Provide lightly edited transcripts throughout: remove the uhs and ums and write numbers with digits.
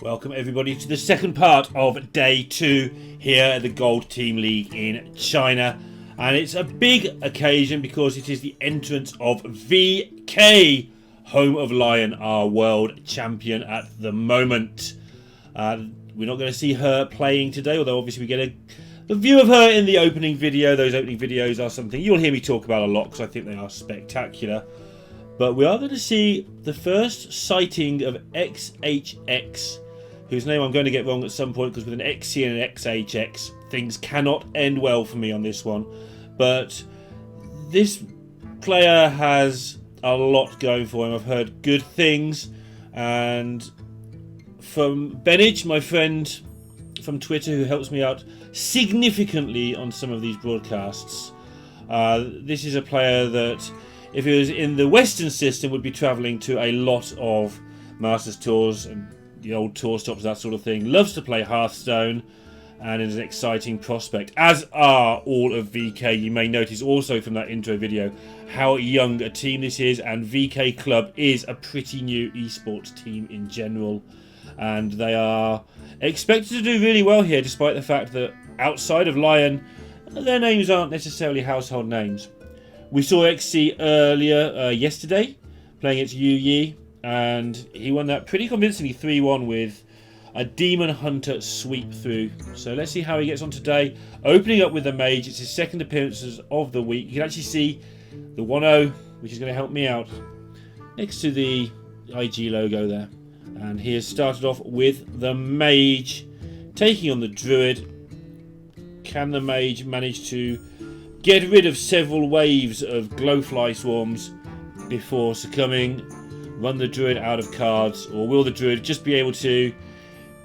Welcome everybody to the second part of day 2 here at the Gold Team League in China, and it's a big occasion because it is the entrance of VK, home of Lion, our world champion at the moment. We're not going to see her playing today, although obviously we get a view of her in the opening video. Those opening videos are something you'll hear me talk about a lot because I think they are spectacular. But we are going to see the first sighting of XHX, whose name I'm going to get wrong at some point because with an XC and an XHX, things cannot end well for me on this one. But this player has a lot going for him. I've heard good things, and from Benage, my friend from Twitter who helps me out significantly on some of these broadcasts, this is a player that, if he was in the Western system, would be travelling to a lot of Masters Tours and the old tour stops, that sort of thing. Loves to play Hearthstone and is an exciting prospect, as are all of VK. You may notice also from that intro video how young a team this is, and VK Club is a pretty new esports team in general, and they are expected to do really well here, despite the fact that outside of Lion, their names aren't necessarily household names. We saw XC earlier yesterday playing against Yu Yi, and he won that pretty convincingly 3-1 with a Demon Hunter sweep through. So let's see how he gets on today. Opening up with the Mage, it's his second appearances of the week. You can actually see the 1-0, which is going to help me out, next to the IG logo there. And he has started off with the Mage, taking on the Druid. Can the Mage manage to get rid of several waves of glowfly swarms before succumbing? Run the Druid out of cards, or will the Druid just be able to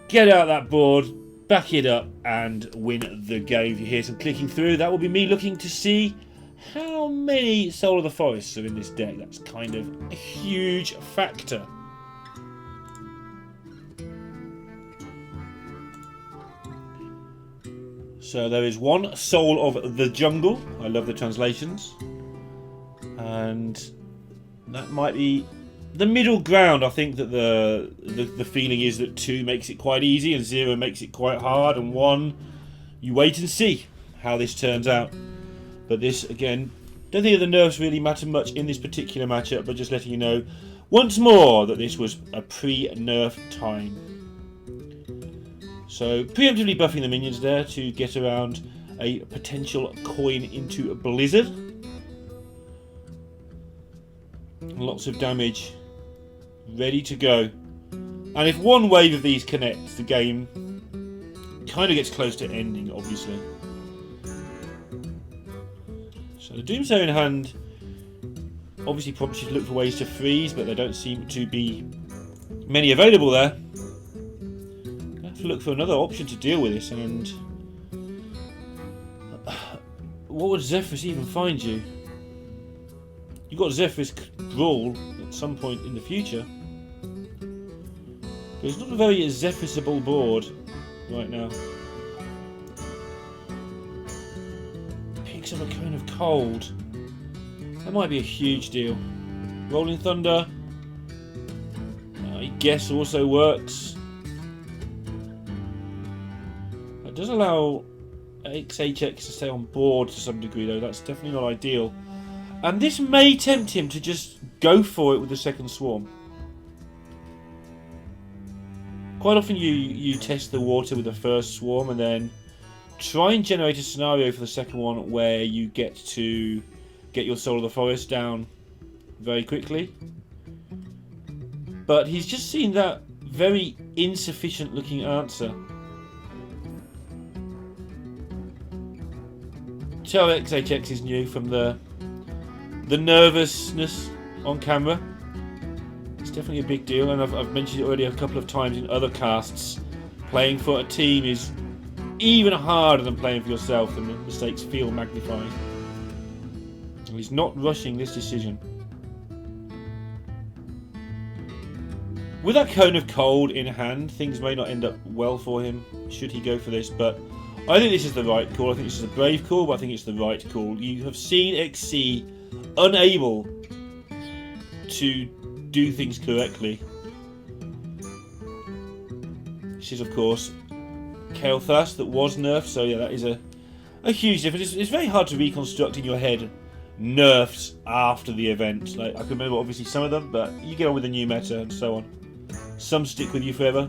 get out that board, back it up, and win the game? If you hear some clicking through, that will be me looking to see how many Soul of the Forests are in this deck. That's kind of a huge factor. So there is one Soul of the Jungle. I love the translations. And that might be the middle ground. I think that the feeling is that 2 makes it quite easy and 0 makes it quite hard, and 1, you wait and see how this turns out. But this, again, don't think the nerfs really matter much in this particular matchup, but just letting you know once more that this was a pre-nerf time. So preemptively buffing the minions there to get around a potential coin into a Blizzard. Lots of damage ready to go, and if one wave of these connects, the game kind of gets close to ending, obviously. So the Doomsayer in hand obviously probably should look for ways to freeze, but there don't seem to be many available there. I have to look for another option to deal with this, and what would Zephyrus even find you? You've got Zephyrus Brawl at some point in the future. But it's not a very Zephyrusable board right now. Picks up a Cone of Cold. That might be a huge deal. Rolling Thunder, I guess, also works. That does allow XHX to stay on board to some degree, though. That's definitely not ideal. And this may tempt him to just go for it with the second swarm. Quite often you test the water with the first swarm and then try and generate a scenario for the second one where you get to get your Soul of the Forest down very quickly. But he's just seen that very insufficient looking answer. Tell XHX is new from the nervousness on camera. It's definitely a big deal, and I've mentioned it already a couple of times in other casts. Playing for a team is even harder than playing for yourself, and the mistakes feel magnified. And he's not rushing this decision. With that Cone of Cold in hand, things may not end up well for him should he go for this, but I think this is the right call. I think this is a brave call, but I think it's the right call. You have seen XC unable to do things correctly. This is, of course, Kael'thas that was nerfed, so yeah, that is a huge difference. It's very hard to reconstruct in your head nerfs after the event. Like, I can remember obviously some of them, but you get on with the new meta and so on. Some stick with you forever.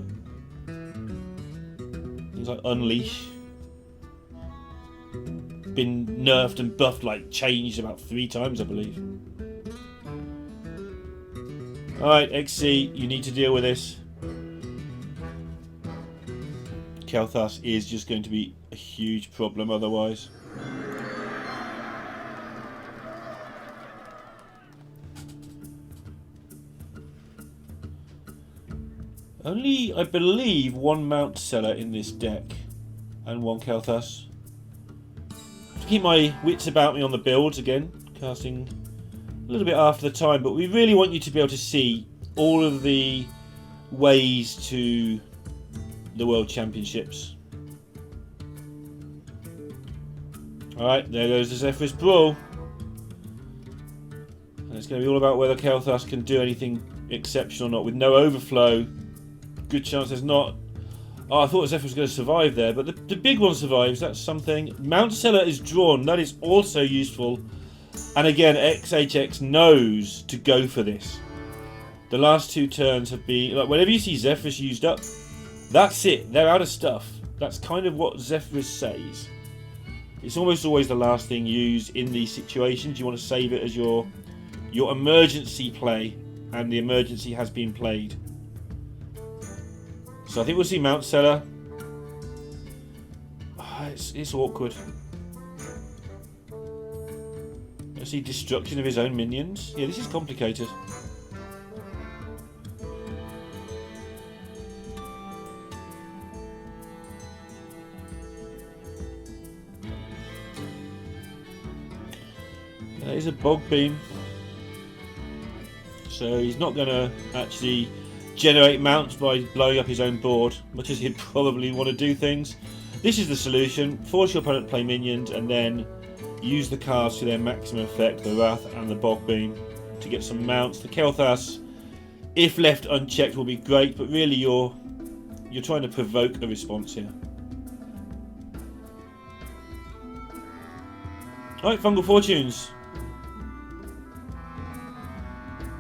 Things like Unleash. Been nerfed and buffed, like changed about 3 times, I believe. Alright, XC, you need to deal with this. Kael'thas is just going to be a huge problem otherwise. Only, I believe, 1 Mount Seller in this deck and 1 Kael'thas. I have to keep my wits about me on the builds again, casting a little bit after the time, but we really want you to be able to see all of the ways to the World Championships. Alright, there goes the Zephyrus Brawl. And it's going to be all about whether Kael'thas can do anything exceptional or not. With no overflow, good chance there's not. Oh, I thought Zephyrus was going to survive there, but the big one survives. That's something. Mount Seller is drawn. That is also useful. And again, XHX knows to go for this. The last 2 turns have been... like, whenever you see Zephyrus used up, that's it. They're out of stuff. That's kind of what Zephyrus says. It's almost always the last thing used in these situations. You want to save it as your emergency play. And the emergency has been played. So I think we'll see Mount Seller. It's awkward. Let's see destruction of his own minions. Yeah, this is complicated. That is a Bog Beam. So he's not going to actually generate mounts by blowing up his own board, much as he'd probably want to do things. This is the solution. Force your opponent to play minions and then use the cards to their maximum effect, the Wrath and the Bog Beam, to get some mounts. The Kael'thas, if left unchecked, will be great, but really you're trying to provoke a response here. Alright, Fungal Fortunes.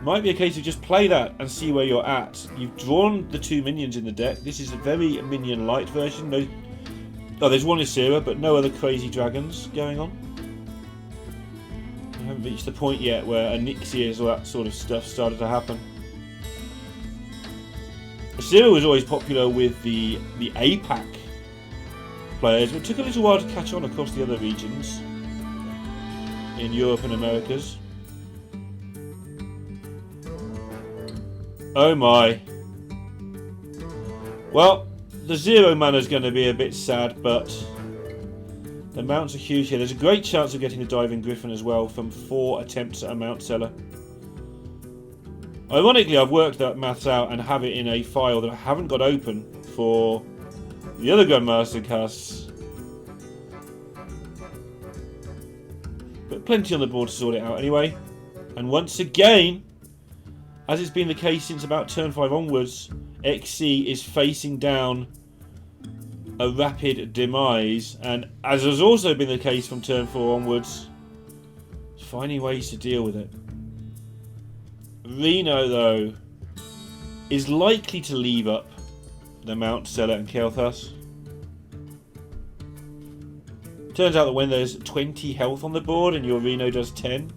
Might be a case of just play that and see where you're at. You've drawn the 2 minions in the deck. This is a very minion light version. No, oh, there's 1 Ysera, but no other crazy dragons going on. I haven't reached the point yet where Onyxias or that sort of stuff started to happen. Ysera was always popular with the APAC players, but it took a little while to catch on across the other regions in Europe and Americas. Oh my. Well, the 0 mana is going to be a bit sad, but the mounts are huge here. There's a great chance of getting the Diving Griffin as well from 4 attempts at a Mount Seller. Ironically, I've worked that maths out and have it in a file that I haven't got open for the other Grandmaster casts. But plenty on the board to sort it out anyway. And once again, as it's been the case since about turn 5 onwards, XC is facing down a rapid demise, and as has also been the case from turn 4 onwards, finding ways to deal with it. Reno, though, is likely to leave up the Mount Seller and Kael'thas. Turns out that when there's 20 health on the board and your Reno does 10,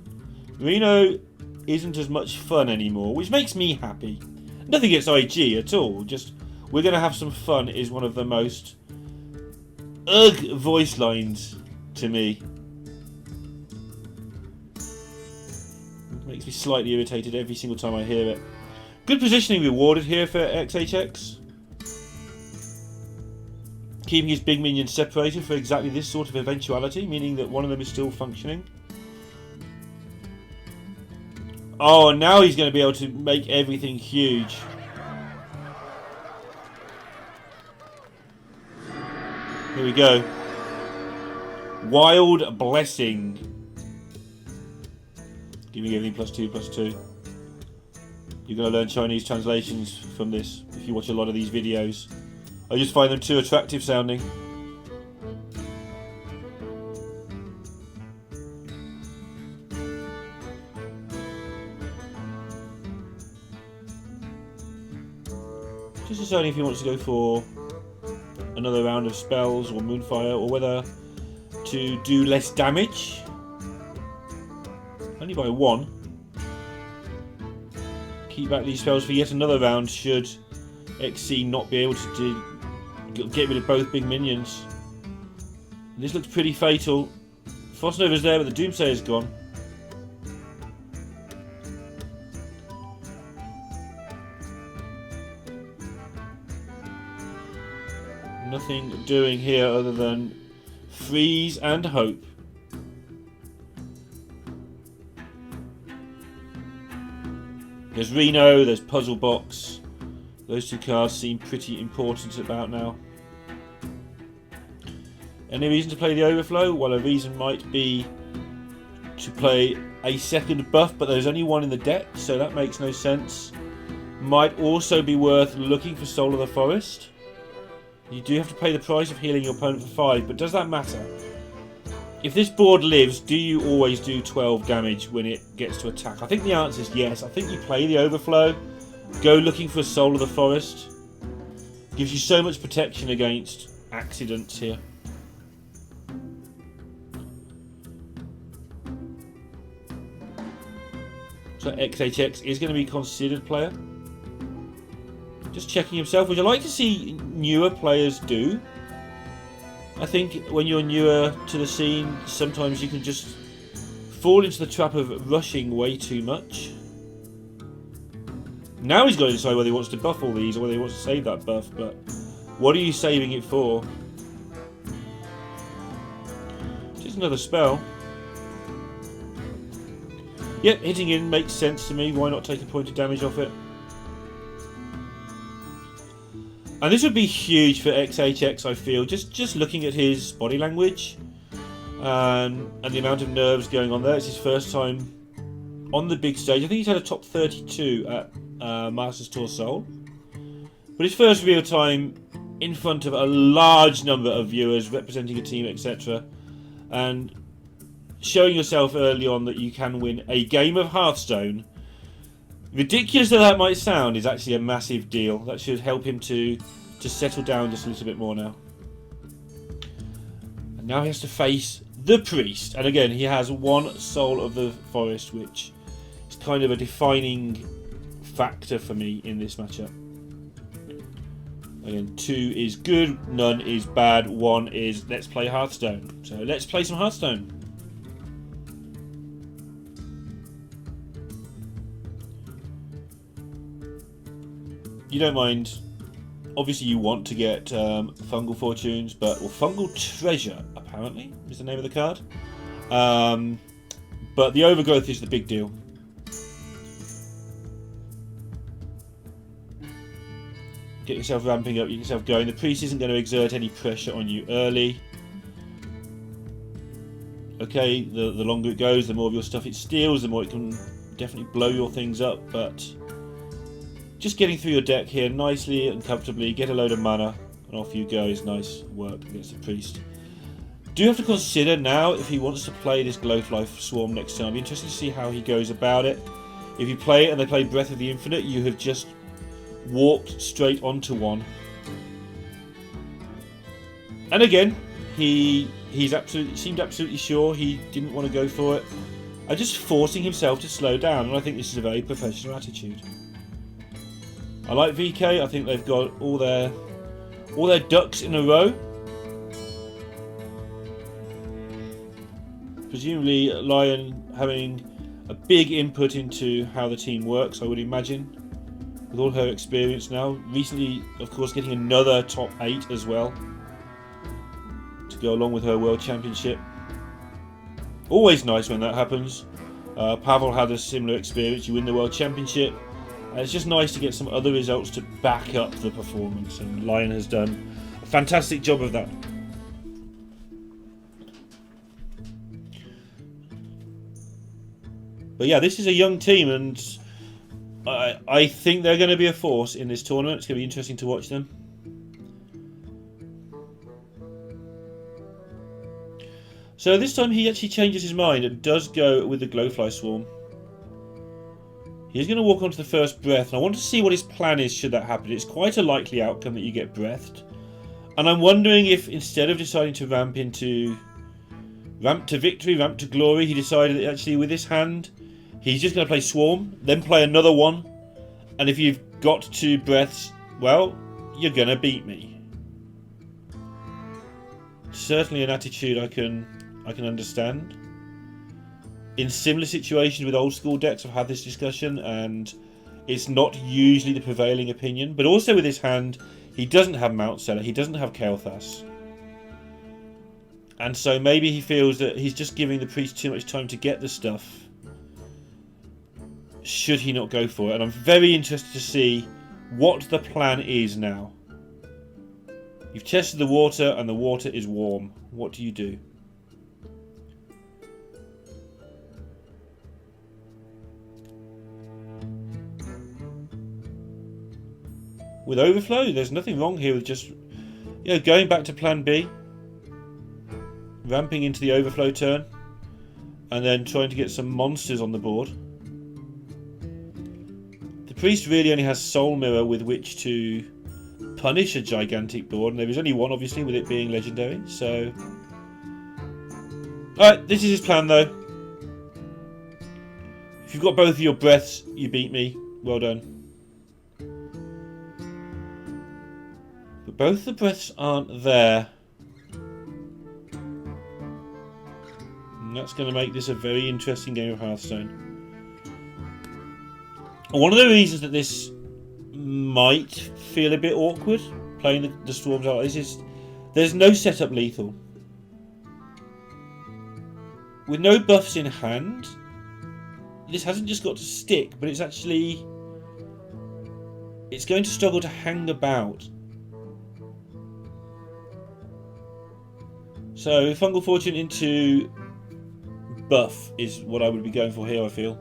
Reno isn't as much fun anymore, which makes me happy. Nothing against IG at all, just we're going to have some fun is one of the most voice lines to me. It makes me slightly irritated every single time I hear it. Good positioning rewarded here for XHX. Keeping his big minions separated for exactly this sort of eventuality, meaning that one of them is still functioning. Oh, now he's going to be able to make everything huge. Here we go. Wild Blessing. Giving everything +2/+2. You're going to learn Chinese translations from this if you watch a lot of these videos. I just find them too attractive sounding. Just deciding if he wants to go for another round of spells or Moonfire, or whether to do less damage. Only by 1. Keep back these spells for yet another round should XC not be able to get rid of both big minions. And this looks pretty fatal. Frostnova's there, but the Doomsayer's gone. Nothing doing here other than freeze and hope. There's Reno, there's Puzzle Box. Those 2 cards seem pretty important about now. Any reason to play the Overflow? Well, a reason might be to play a second buff, but there's only 1 in the deck, so that makes no sense. Might also be worth looking for Soul of the Forest. You do have to pay the price of healing your opponent for 5, but does that matter? If this board lives, do you always do 12 damage when it gets to attack? I think the answer is yes. I think you play the Overflow, go looking for a Soul of the Forest. Gives you so much protection against accidents here. So XHX is going to be considered player. Just checking himself, which I like to see newer players do. I think when you're newer to the scene, sometimes you can just fall into the trap of rushing way too much. Now he's got to decide whether he wants to buff all these or whether he wants to save that buff, but what are you saving it for? Just another spell. Yep, hitting in makes sense to me. Why not take a point of damage off it? And this would be huge for XHX, I feel. Just looking at his body language and the amount of nerves going on there. It's his first time on the big stage. I think he's had a top 32 at Masters Tour Seoul. But his first real time in front of a large number of viewers, representing a team, etc. And showing yourself early on that you can win a game of Hearthstone. Ridiculous that might sound, is actually a massive deal. That should help him to settle down just a little bit more now. And now he has to face the Priest. And again, he has 1 Soul of the Forest, which is kind of a defining factor for me in this matchup. Again, 2 is good, none is bad, 1 is let's play Hearthstone. So let's play some Hearthstone. You don't mind, obviously you want to get Fungal Fortunes, or Fungal Treasure, apparently, is the name of the card. But the Overgrowth is the big deal. Get yourself ramping up, get yourself going. The Priest isn't going to exert any pressure on you early. Okay, the longer it goes, the more of your stuff it steals, the more it can definitely blow your things up, but just getting through your deck here nicely and comfortably, get a load of mana, and off you go is nice work against the Priest. Do have to consider now if he wants to play this Glowfly Swarm next turn. I'll be interested to see how he goes about it. If you play it and they play Breath of the Infinite, you have just walked straight onto 1. And again, he seemed absolutely sure he didn't want to go for it. And just forcing himself to slow down, and I think this is a very professional attitude. I like VK. I think they've got all their ducks in a row. Presumably Lion having a big input into how the team works, I would imagine, with all her experience now. Recently, of course, getting another top 8 as well to go along with her World Championship. Always nice when that happens. Pavel had a similar experience. You win the World Championship. It's just nice to get some other results to back up the performance, and Lion has done a fantastic job of that. But yeah, this is a young team, and I think they're going to be a force in this tournament. It's going to be interesting to watch them. So this time he actually changes his mind and does go with the Glowfly Swarm. He's going to walk onto the first breath, and I want to see what his plan is should that happen. It's quite a likely outcome that you get breathed. And I'm wondering if instead of deciding to ramp to victory, ramp to glory, he decided that actually with this hand, he's just going to play Swarm, then play another one. And if you've got 2 breaths, well, you're going to beat me. Certainly an attitude I can understand. In similar situations with old school decks, I've had this discussion, and it's not usually the prevailing opinion. But also with his hand, he doesn't have Mount Seller, he doesn't have Kael'thas. And so maybe he feels that he's just giving the priest too much time to get the stuff. Should he not go for it? And I'm very interested to see what the plan is now. You've tested the water, and the water is warm. What do you do? With overflow, there's nothing wrong here with just, going back to plan B, ramping into the overflow turn, and then trying to get some monsters on the board. The priest really only has Soul Mirror with which to punish a gigantic board, and there is only one, obviously, with it being legendary. So, alright, this is his plan, though. If you've got both of your breaths, you beat me. Well done. But both the breaths aren't there. And that's going to make this a very interesting game of Hearthstone. One of the reasons that this might feel a bit awkward, playing the Storms out, is just there's no setup lethal. With no buffs in hand, this hasn't just got to stick, but it's actually... it's going to struggle to hang about. So Fungal Fortune into buff is what I would be going for here, I feel.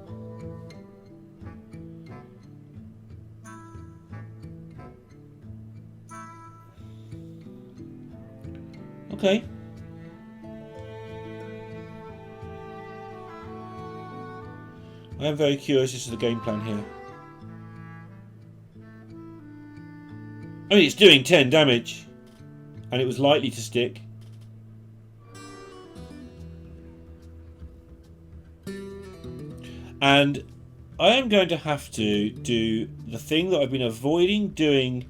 Okay. I am very curious as to the game plan here. I mean, it's doing 10 damage, and it was likely to stick. And I am going to have to do the thing that I've been avoiding doing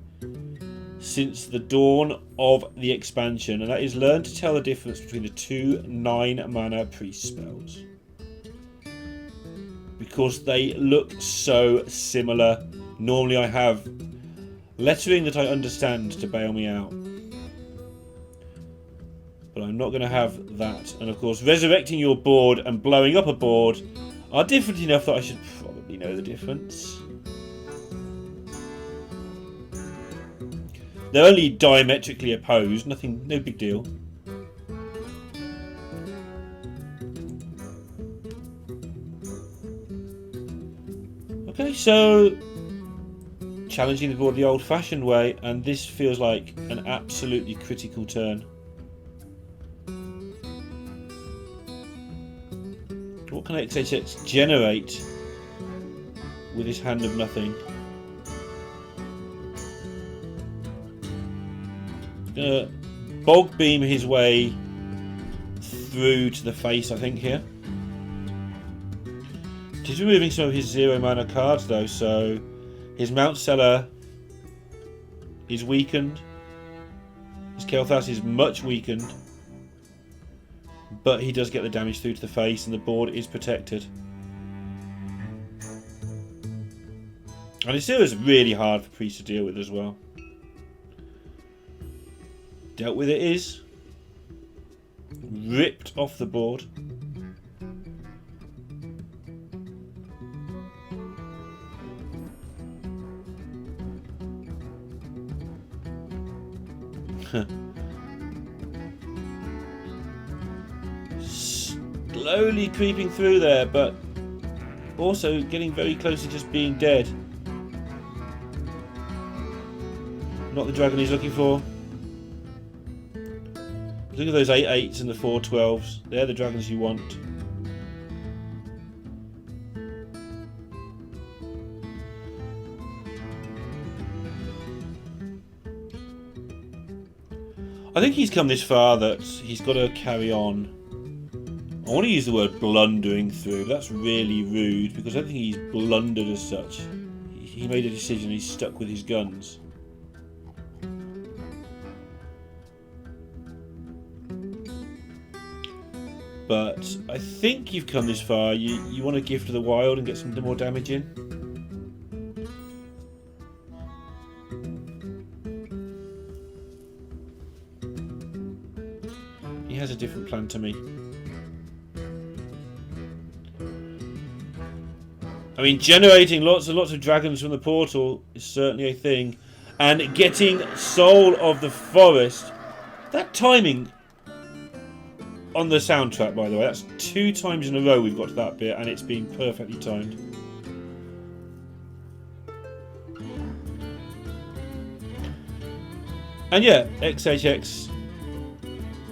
since the dawn of the expansion, and that is learn to tell the difference between the 2 9-mana priest spells. Because they look so similar. Normally I have lettering that I understand to bail me out. But I'm not going to have that. And of course, resurrecting your board and blowing up a board are different enough that I should probably know the difference. They're only diametrically opposed, no big deal. Okay, so challenging the board the old-fashioned way, and this feels like an absolutely critical turn. What can XHX generate with his hand of nothing? Gonna bog beam his way through to the face, I think, here. He's removing some of his 0-mana cards, though, so his Mount Seller is weakened. His Kael'thas is much weakened. But he does get the damage through to the face, and the board is protected. And Isira is really hard for Priest to deal with as well. Dealt with it is. Ripped off the board. Slowly creeping through there, but also getting very close to just being dead. Not the dragon he's looking for. Look at those 8/8s and the 4/12s. They're the dragons you want. I think he's come this far that he's got to carry on. I want to use the word blundering through. That's really rude because I don't think he's blundered as such. He made a decision. He's stuck with his guns. But I think you've come this far. You want to Gift of the Wild and get some more damage in. He has a different plan to me. I mean, generating lots and lots of dragons from the portal is certainly a thing. And getting Soul of the Forest. That timing on the soundtrack, by the way, that's 2 times in a row we've got to that bit, and it's been perfectly timed. And yeah, XHX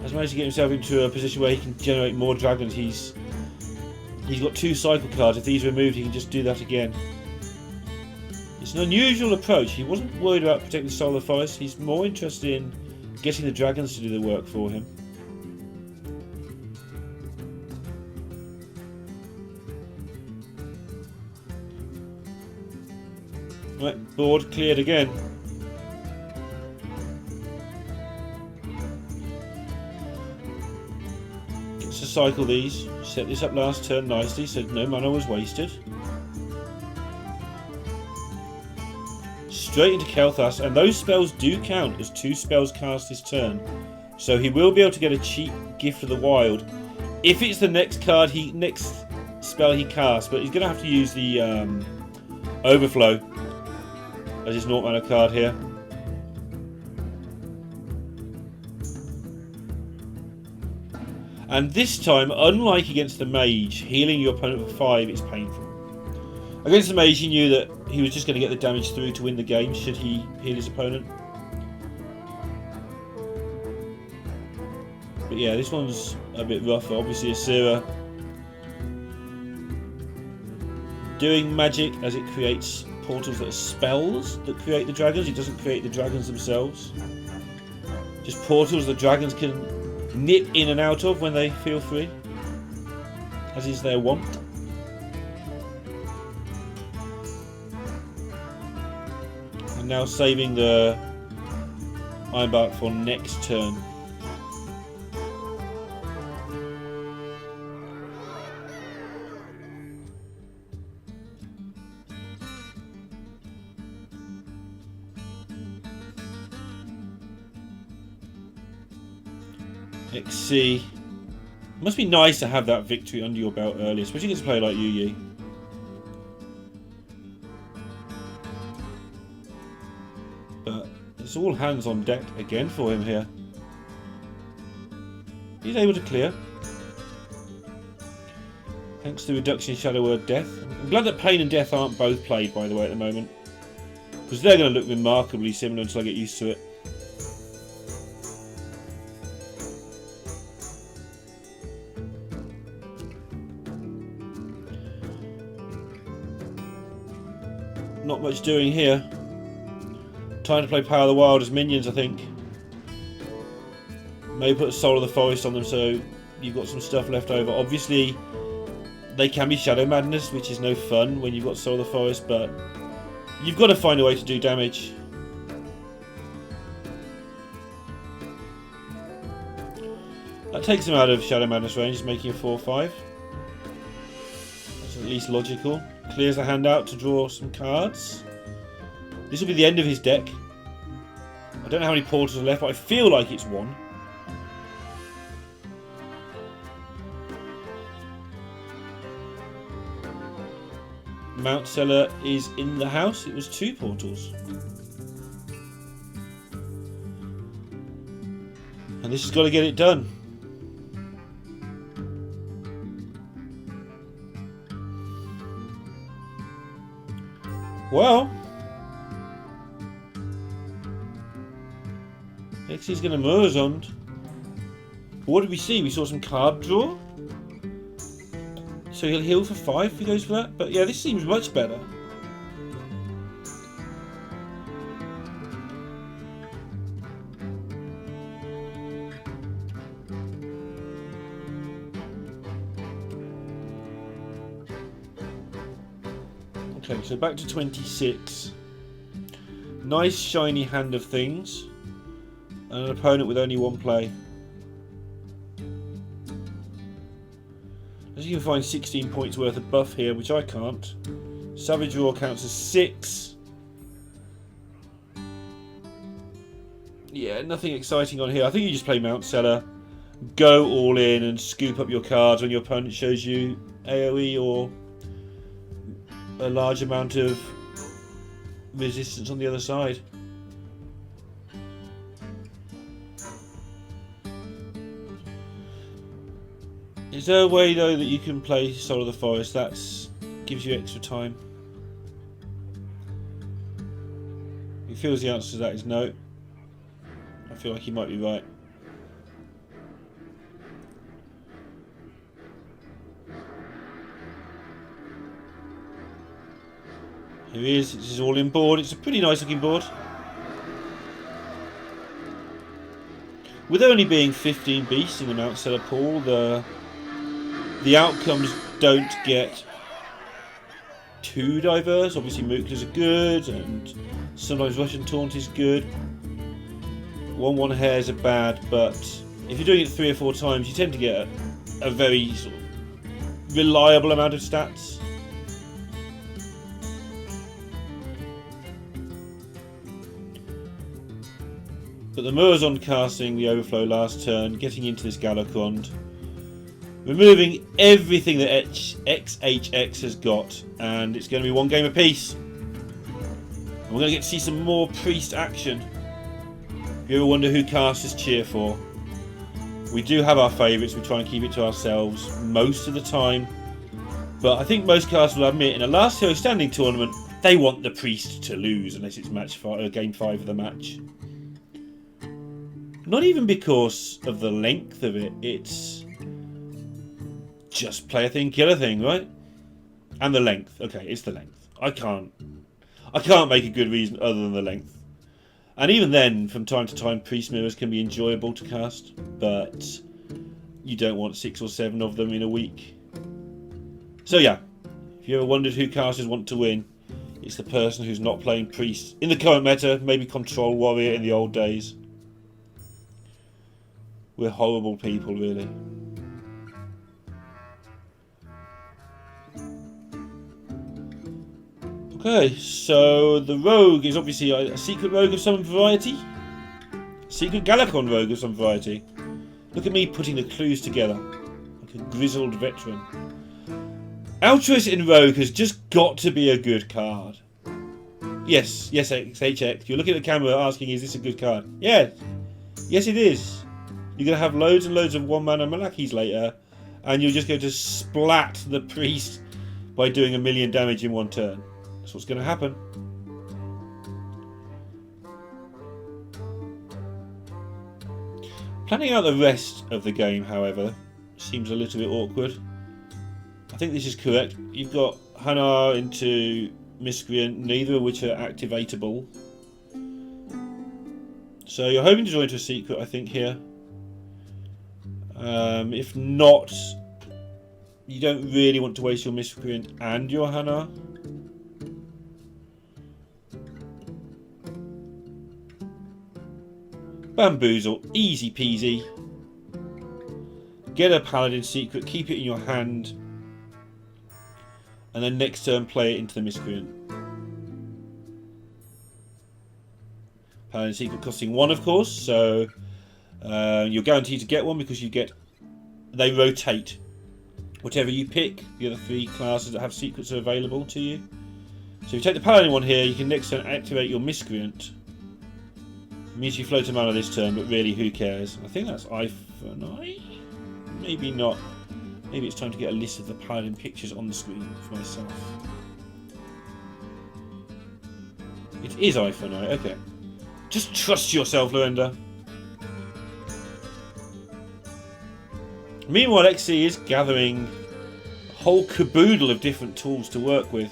has managed to get himself into a position where he can generate more dragons. He's got 2 cycle cards. If these are removed, he can just do that again. It's an unusual approach. He wasn't worried about protecting the Soul of the Forest. He's more interested in getting the dragons to do the work for him. Right, board cleared again. Gets to cycle these. Set this up last turn nicely so no mana was wasted. Straight into Kel'Thas, and those spells do count as 2 spells cast this turn. So he will be able to get a cheap Gift of the Wild if it's the next spell he casts, but he's going to have to use the Overflow as his 0 mana card here. And this time, unlike against the Mage, healing your opponent for 5 is painful. Against the Mage, he knew that he was just going to get the damage through to win the game should he heal his opponent. But yeah, this one's a bit rougher. Obviously, Asura doing magic as it creates portals that are spells that create the dragons. It doesn't create the dragons themselves. Just portals that dragons can nip in and out of when they feel free, as is their wont. And now saving the Ironbark for next turn. XC. It must be nice to have that victory under your belt early, especially against a player like Yu Yi. But it's all hands on deck again for him here. He's able to clear. Thanks to the reduction in Shadow Word Death. I'm glad that Pain and Death aren't both played, by the way, at the moment. Because they're going to look remarkably similar until I get used to it. Not much doing here. Time to play Power of the Wild as minions, I think. Maybe put a Soul of the Forest on them so you've got some stuff left over. Obviously, they can be Shadow Madness, which is no fun when you've got Soul of the Forest, but you've got to find a way to do damage. That takes him out of Shadow Madness range, making a 4/5. That's at least logical. Clears the hand out to draw some cards. This will be the end of his deck. I don't know how many portals are left, but I feel like it's 1. Mount Seller is in the house. It was 2 portals. And this has got to get it done. Well, Xy's going to Murazond. What did we see? We saw some card draw. So he'll heal for 5 if he goes for that. But yeah, this seems much better. Okay, so back to 26. Nice shiny hand of things. And an opponent with only 1 play. As you can find 16 points worth of buff here, which I can't. Savage Roar counts as 6. Yeah, nothing exciting on here. I think you just play Mount Seller. Go all in and scoop up your cards when your opponent shows you AoE or a large amount of resistance on the other side. Is there a way though that you can play Soul of the Forest that gives you extra time? He feels the answer to that is no. I feel like he might be right. Here he is. This is all in board. It's a pretty nice looking board. With only being 15 beasts in the Mount Seller pool, the outcomes don't get too diverse. Obviously Mooklas are good, and sometimes Russian Taunt is good. 1/1 hairs are bad, but if you're doing it 3 or 4 times, you tend to get a very sort of reliable amount of stats. But the Murazond casting the Overflow last turn, getting into this Galakrond, removing everything that XHX has got, and it's going to be 1 game apiece. And we're going to get to see some more Priest action. If you ever wonder who casters cheer for, we do have our favourites. We try and keep it to ourselves most of the time. But I think most casters will admit in a last hero standing tournament, they want the Priest to lose unless it's game 5 of the match. Not even because of the length of it, it's just play a thing, kill a thing, right? And the length. Okay, it's the length. I can't make a good reason other than the length. And even then, from time to time, Priest Mirrors can be enjoyable to cast, but you don't want 6 or 7 of them in a week. So yeah, if you ever wondered who casters want to win, it's the person who's not playing Priest. In the current meta, maybe Control Warrior in the old days. We're horrible people, really. Okay, so the rogue is obviously a secret rogue of some variety. Secret Galakon rogue of some variety. Look at me putting the clues together, like a grizzled veteran. Altruist in rogue has just got to be a good card. Yes, XHX. You're looking at the camera asking, is this a good card? Yes. Yes, it is. You're going to have loads and loads of 1-mana Malakis later, and you're just going to splat the Priest by doing 1,000,000 damage in 1 turn. That's what's going to happen. Planning out the rest of the game, however, seems a little bit awkward. I think this is correct. You've got Hanar into Miscreant, neither of which are activatable. So you're hoping to draw into a secret, I think, here. If not, you don't really want to waste your Miscreant and your Hanar. Bamboozle, easy peasy. Get a Paladin secret, keep it in your hand, and then next turn play it into the Miscreant. Paladin secret costing 1, of course, so you're guaranteed to get one because they rotate. Whatever you pick, the other 3 classes that have secrets are available to you. So if you take the Paladin one here, you can next turn activate your Miscreant. It means you float a mana this turn, but really, who cares? I think that's Eye for an Eye? Maybe not. Maybe it's time to get a list of the Paladin pictures on the screen for myself. It is Eye for an Eye, okay. Just trust yourself, Loenda. Meanwhile, XC is gathering a whole caboodle of different tools to work with.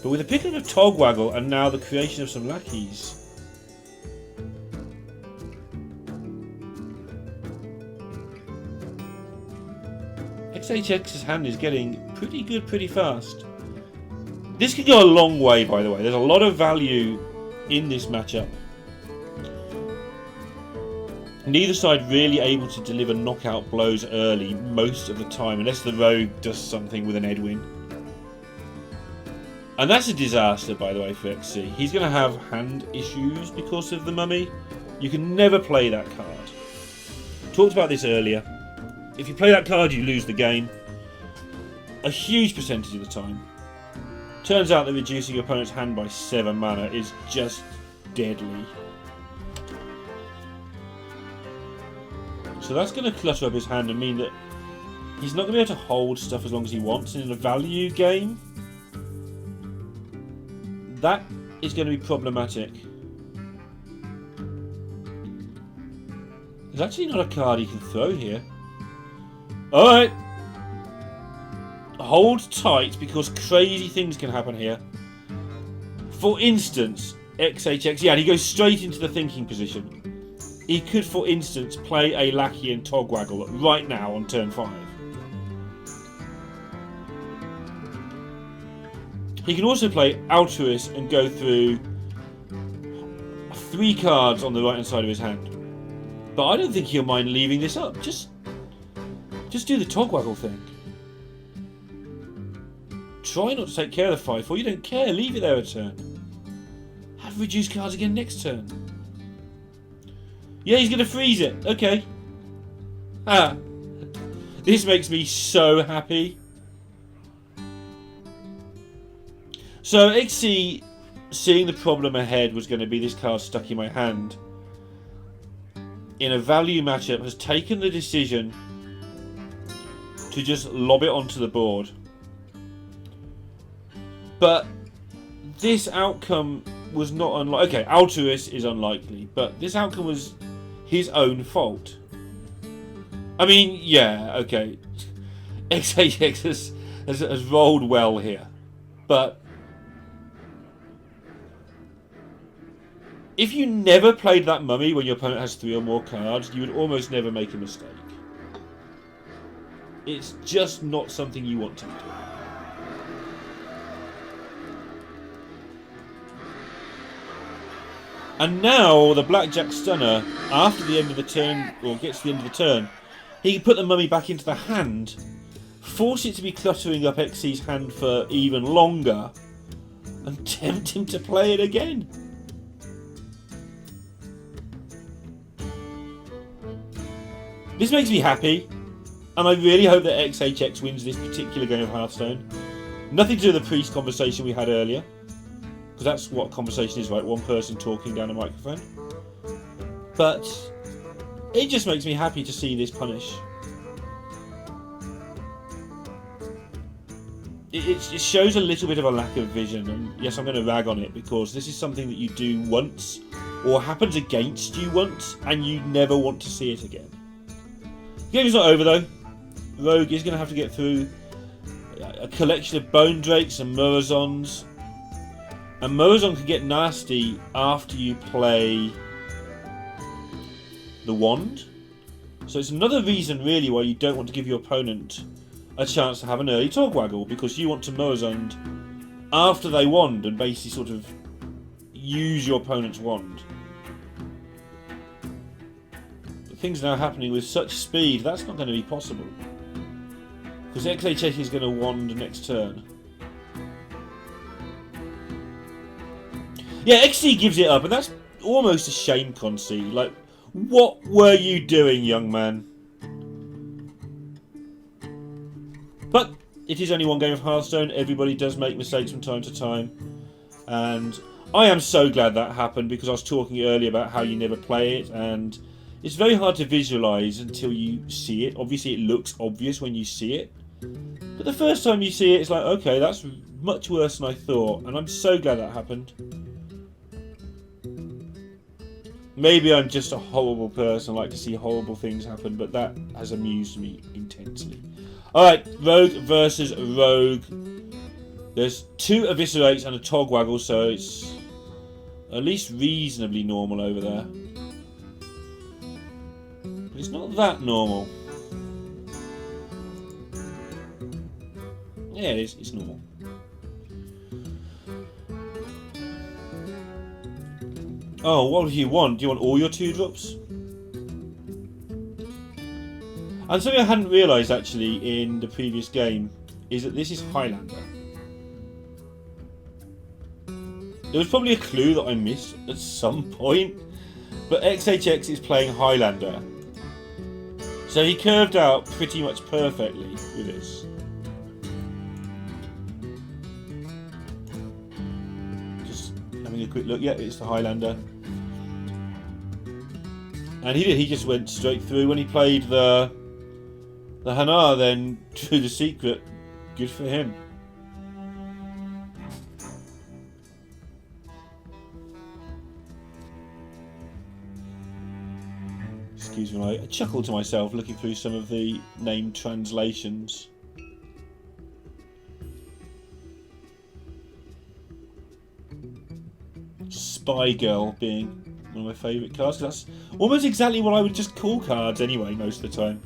But with the pickup of Togwaggle and now the creation of some lackeys, XHX's hand is getting pretty good pretty fast. This could go a long way, by the way. There's a lot of value in this matchup. Neither side really able to deliver knockout blows early most of the time, unless the rogue does something with an Edwin. And that's a disaster, by the way, for XC. He's going to have hand issues because of the mummy. You can never play that card. Talked about this earlier. If you play that card, you lose the game. A huge percentage of the time. Turns out that reducing your opponent's hand by 7 mana is just deadly. So that's going to clutter up his hand and mean that he's not going to be able to hold stuff as long as he wants. And in a value game, that is going to be problematic. There's actually not a card he can throw here. Alright. Hold tight because crazy things can happen here. For instance, XHX, yeah, he goes straight into the thinking position. He could, for instance, play a lackey and Togwaggle right now on turn 5. He can also play Altruist and go through 3 cards on the right hand side of his hand. But I don't think he'll mind leaving this up. Just do the Togwaggle thing. Try not to take care of the 5-4. You don't care. Leave it there a turn. Have reduced cards again next turn. Yeah, he's going to freeze it. Okay. Ah. This makes me so happy. So XC, seeing the problem ahead was going to be this card stuck in my hand, in a value matchup has taken the decision to just lob it onto the board. But this outcome was not unlikely. Okay, Altruist is unlikely, but this outcome was his own fault. I mean, yeah, okay. XAX has rolled well here. But if you never played that mummy when your opponent has 3 or more cards, you would almost never make a mistake. It's just not something you want to do. And now the Blackjack Stunner, after the end of the turn, or gets to the end of the turn, he can put the mummy back into the hand, force it to be cluttering up XC's hand for even longer, and tempt him to play it again. This makes me happy, and I really hope that XHX wins this particular game of Hearthstone. Nothing to do with the priest conversation we had earlier, because that's what conversation is, right? One person talking down a microphone. But it just makes me happy to see this punish. It shows a little bit of a lack of vision, and yes, I'm going to rag on it because this is something that you do once, or happens against you once, and you never want to see it again. The game is not over though. Rogue is going to have to get through a collection of Bone Drakes and Murazons. And Murazon can get nasty after you play the Wand. So it's another reason really why you don't want to give your opponent a chance to have an early Togwaggle, because you want to Murazon after they Wand and basically sort of use your opponent's Wand. Things are now happening with such speed, that's not going to be possible. Because XHX is going to Wand next turn. Yeah, XC gives it up, and that's almost a shame, Concy. Like, what were you doing, young man? But it is only one game of Hearthstone. Everybody does make mistakes from time to time. And I am so glad that happened, because I was talking earlier about how you never play it, and it's very hard to visualise until you see it. Obviously, it looks obvious when you see it. But the first time you see it, it's like, okay, that's much worse than I thought. And I'm so glad that happened. Maybe I'm just a horrible person, I like to see horrible things happen, but that has amused me intensely. Alright, Rogue versus Rogue. There's 2 Eviscerates and a Togwaggle, so it's at least reasonably normal over there. But it's not that normal. Yeah, it is. It's normal. Oh, what do you want? Do you want all your 2-drops? And something I hadn't realised actually in the previous game is that this is Highlander. There was probably a clue that I missed at some point, but XHX is playing Highlander. So he curved out pretty much perfectly with this. Just having a quick look. Yeah, it's the Highlander. And he did. He just went straight through. When he played the Hanar, then drew the secret. Good for him. Excuse me, I chuckled to myself looking through some of the name translations. Spy Girl being one of my favourite cards. That's almost exactly what I would just call cards anyway, most of the time.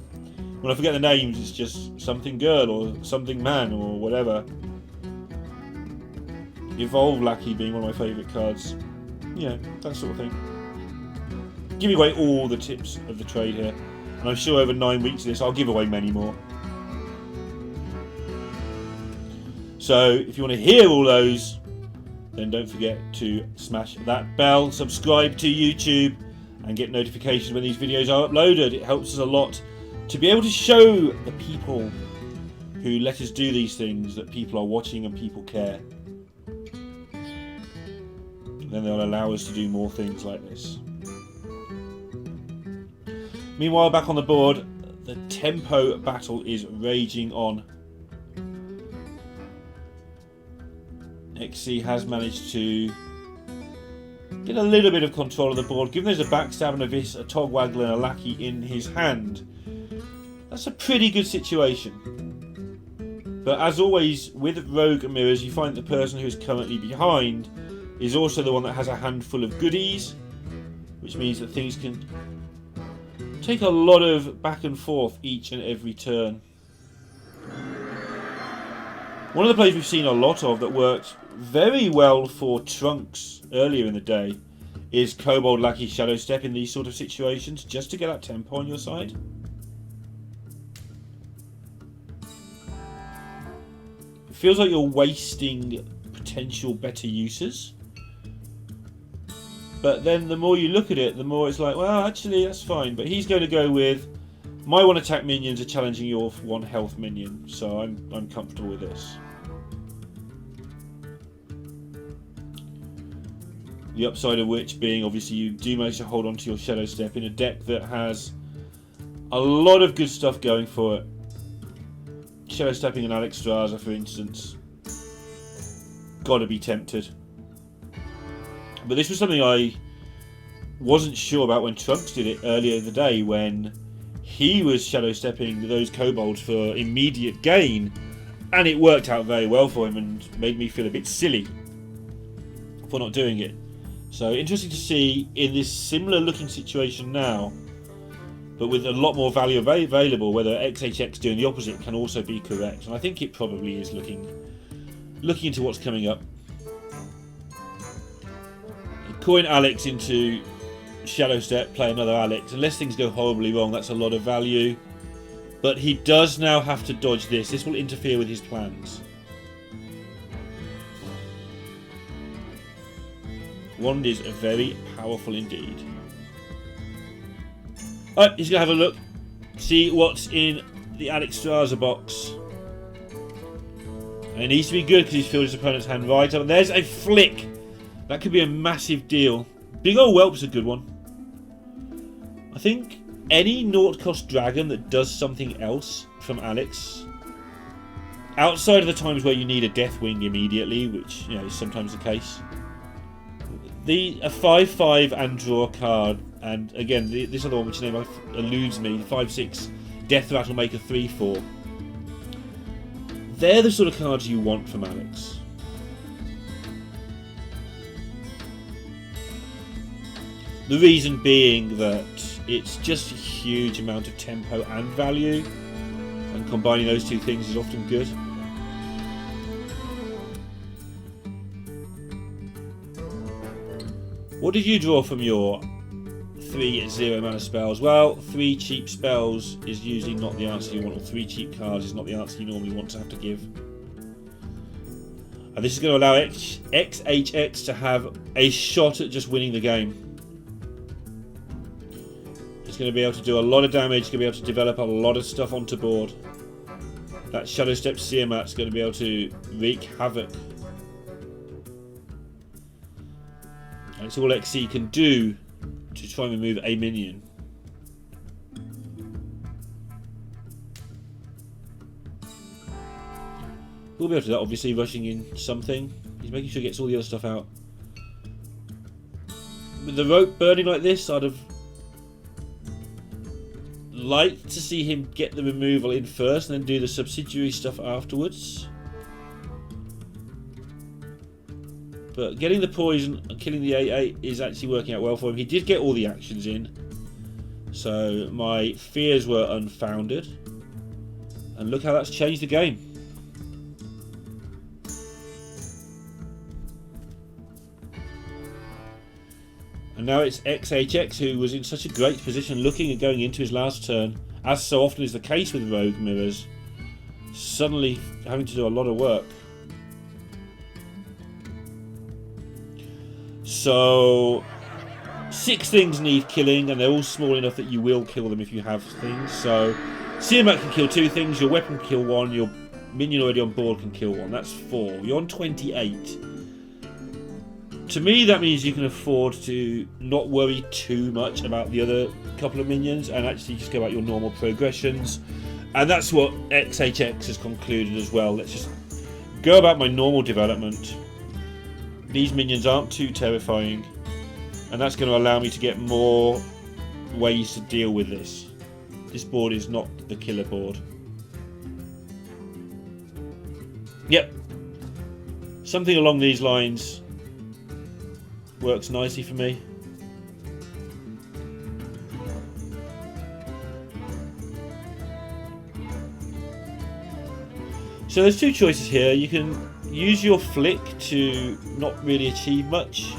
When I forget the names, it's just something girl or something man or whatever. Evolve Lackey being one of my favourite cards. Yeah, that sort of thing. Giving away all the tips of the trade here. And I'm sure over 9 weeks of this, I'll give away many more. So, if you want to hear all those, then don't forget to smash that bell, subscribe to YouTube, and get notifications when these videos are uploaded. It helps us a lot to be able to show the people who let us do these things that people are watching and people care. Then they'll allow us to do more things like this. Meanwhile, back on the board, the tempo battle is raging on. XC has managed to get a little bit of control of the board. Given there's a backstab and a vis, a Togwaggle and a Lackey in his hand, that's a pretty good situation. But as always, with Rogue and Mirrors, you find the person who is currently behind is also the one that has a handful of goodies, which means that things can take a lot of back and forth each and every turn. One of the plays we've seen a lot of that worked very well for Trunks earlier in the day is Kobold Lackey Shadow Step in these sort of situations, just to get that tempo on your side. It feels like you're wasting potential better uses. But then the more you look at it, the more it's like, well, actually, that's fine. But he's going to go with, my 1 attack minions are challenging your 1 health minion. So I'm comfortable with this. The upside of which being, obviously, you do manage to hold on to your Shadow Step in a deck that has a lot of good stuff going for it. Shadow Stepping an Alex Straza, for instance. Gotta be tempted. But this was something I wasn't sure about when Trunks did it earlier in the day, when he was Shadow Stepping those kobolds for immediate gain, and it worked out very well for him and made me feel a bit silly for not doing it. So interesting to see in this similar looking situation now, but with a lot more value available, whether XHX doing the opposite can also be correct. And I think it probably is looking into what's coming up. Coin Alex into Shadow Step, play another Alex. Unless things go horribly wrong, that's a lot of value. But he does now have to dodge this. This will interfere with his plans. Wand is very powerful indeed. Alright, he's going to have a look. See what's in the Alex Straza box. And it needs to be good because he's filled his opponent's hand right up. And there's a flick. That could be a massive deal. Big ol' Whelp's a good one. I think any naught cost dragon that does something else from Alex, outside of the times where you need a Deathwing immediately, which is sometimes the case, A 5/5 and draw a card, and again this other one which name eludes me, 5/6 Death Rattle Maker 3/4. They're the sort of cards you want from Alex. The reason being that it's just a huge amount of tempo and value, and combining those two things is often good. What did you draw from your 3 0 mana spells? Well, 3 cheap spells is usually not the answer you want, or 3 cheap cards is not the answer you normally want to have to give. And this is going to allow XHX to have a shot at just winning the game. It's going to be able to do a lot of damage, it's going to be able to develop a lot of stuff onto board. That Shadow Step Searmat's going to be able to wreak havoc. And it's all XC can do to try and remove a minion. We'll be able to do that, obviously, rushing in something. He's making sure he gets all the other stuff out. With the rope burning like this, I'd have liked to see him get the removal in first and then do the subsidiary stuff afterwards. But getting the poison and killing the 8/8 is actually working out well for him. He did get all the actions in, so my fears were unfounded. And look how that's changed the game. And now it's XHX, who was in such a great position looking at going into his last turn, as so often is the case with Rogue Mirrors, suddenly having to do a lot of work. So 6 things need killing, and they're all small enough that you will kill them if you have things. So Searmat can kill 2 things, your weapon can kill 1, your minion already on board can kill 1. That's 4. You're on 28. To me, that means you can afford to not worry too much about the other couple of minions and actually just go about your normal progressions. And that's what XHX has concluded as well. Let's just go about my normal development. These minions aren't too terrifying, and that's going to allow me to get more ways to deal with this. This board is not the killer board. Yep. Something along these lines works nicely for me. So there's 2 choices here. You can use your flick to not really achieve much.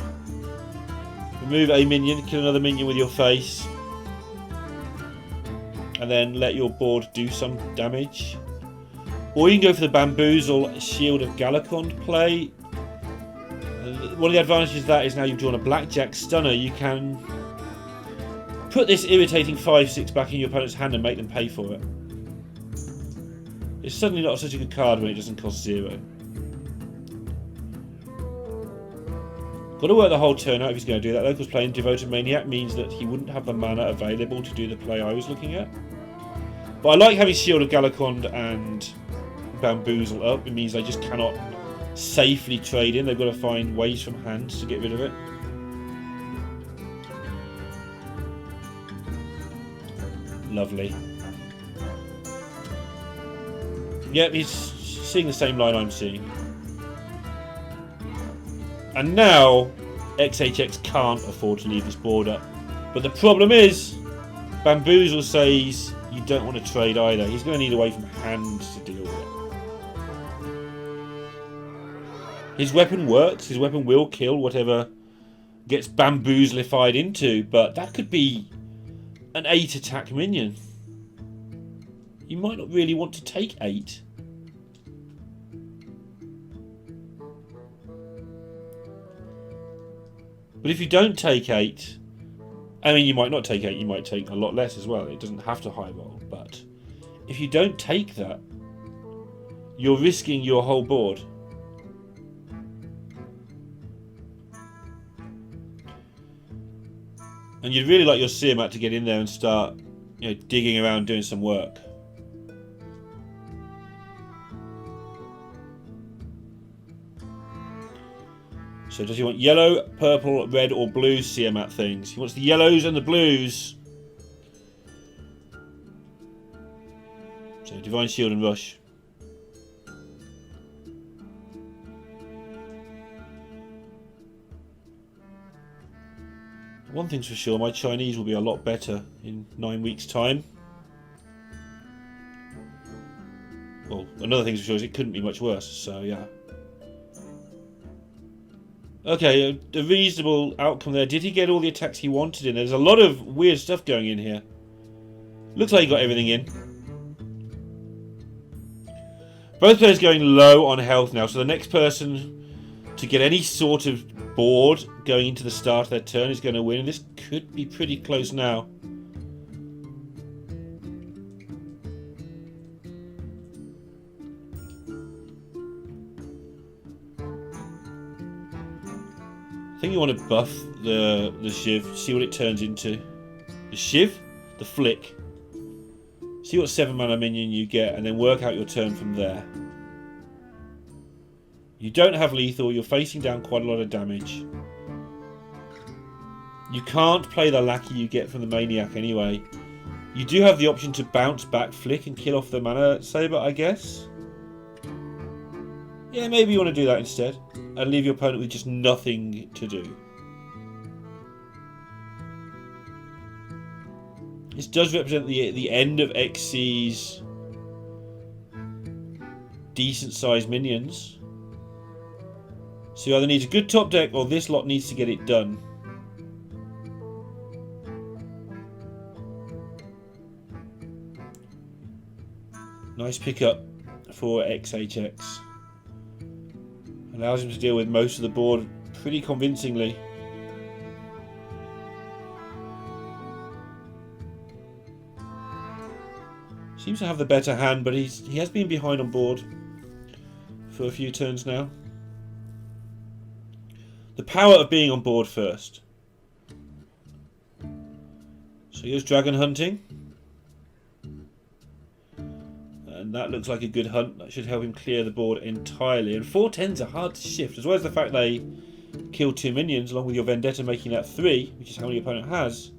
Remove a minion, kill another minion with your face, and then let your board do some damage. Or you can go for the Bamboozle Shield of Galakond play. One of the advantages of that is now you've drawn a Blackjack Stunner, you can put this irritating 5/6 back in your opponent's hand and make them pay for it. It's suddenly not such a good card when it doesn't cost 0. Got to work the whole turn out if he's going to do that though, because playing Devoted Maniac means that he wouldn't have the mana available to do the play I was looking at. But I like having Shield of Galakond and Bamboozle up. It means I just cannot safely trade in. They've got to find ways from hands to get rid of it. Lovely. Yep, he's seeing the same line I'm seeing. And now XHX can't afford to leave this board up. But the problem is, Bamboozle says you don't want to trade either. He's going to need a way from hands to deal with it. His weapon works. His weapon will kill whatever gets bamboozlified into, but that could be an 8 attack minion. You might not really want to take 8. But if you don't take 8, I mean, you might not take 8, you might take a lot less as well. It doesn't have to high roll, but if you don't take that, you're risking your whole board. And you'd really like your Searmat to get in there and start, digging around doing some work. So does he want yellow, purple, red or blue Siamat things? He wants the yellows and the blues. So Divine Shield and Rush. One thing's for sure, my Chinese will be a lot better in 9 weeks' time. Well, another thing's for sure is it couldn't be much worse, so yeah. Okay, a reasonable outcome there. Did he get all the attacks he wanted in? There's a lot of weird stuff going in here. Looks like he got everything in. Both players going low on health now, so the next person to get any sort of board going into the start of their turn is going to win. And this could be pretty close now. I think you want to buff the Shiv, see what it turns into. The Shiv? The Flick. See what 7 mana minion you get and then work out your turn from there. You don't have lethal, you're facing down quite a lot of damage. You can't play the Lackey you get from the Maniac anyway. You do have the option to bounce back Flick and kill off the Mana Saber, I guess. Yeah, maybe you want to do that instead. And leave your opponent with just nothing to do. This does represent the end of XC's decent sized minions. So he either needs a good top deck or this lot needs to get it done. Nice pickup for XHX. Allows him to deal with most of the board pretty convincingly. Seems to have the better hand, but he has been behind on board for a few turns now. The power of being on board first. So here's dragon hunting. And that looks like a good hunt. That should help him clear the board entirely. And 4/10s are hard to shift, as well as the fact they kill 2 minions, along with your Vendetta making that 3, which is how many your opponent has.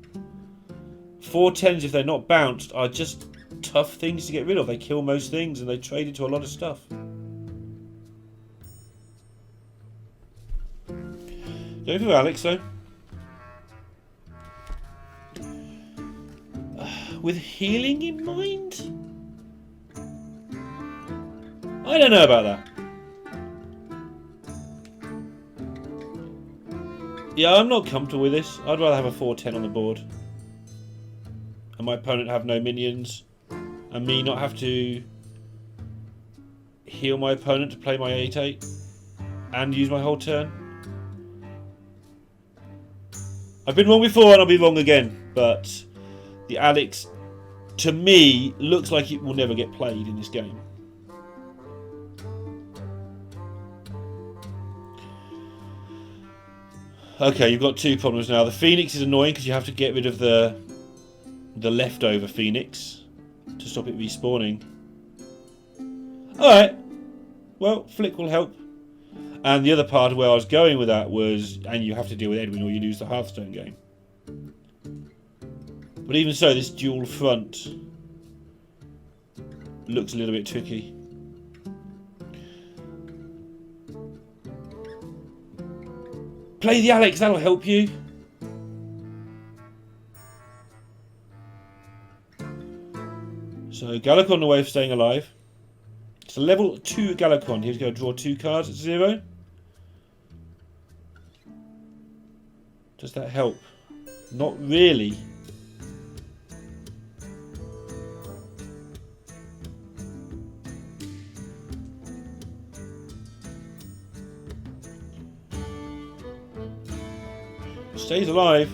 4/10s, if they're not bounced, are just tough things to get rid of. They kill most things and they trade into a lot of stuff. Going for Alex though. With healing in mind? I don't know about that. Yeah, I'm not comfortable with this. I'd rather have a 4/10 on the board. And my opponent have no minions. And me not have to heal my opponent to play my 8/8. And use my whole turn. I've been wrong before and I'll be wrong again. But the Alex, to me, looks like it will never get played in this game. Okay, you've got 2 problems now. The Phoenix is annoying because you have to get rid of the leftover Phoenix to stop it respawning. Alright. Well, Flick will help. And the other part where I was going with that was, and you have to deal with Edwin or you lose the Hearthstone game. But even so, this dual front looks a little bit tricky. Play the Alex, that'll help you. So Galacon on the way of staying alive. It's a level 2 Galacon. He's going to draw 2 cards at 0. Does that help? Not really. Stays alive.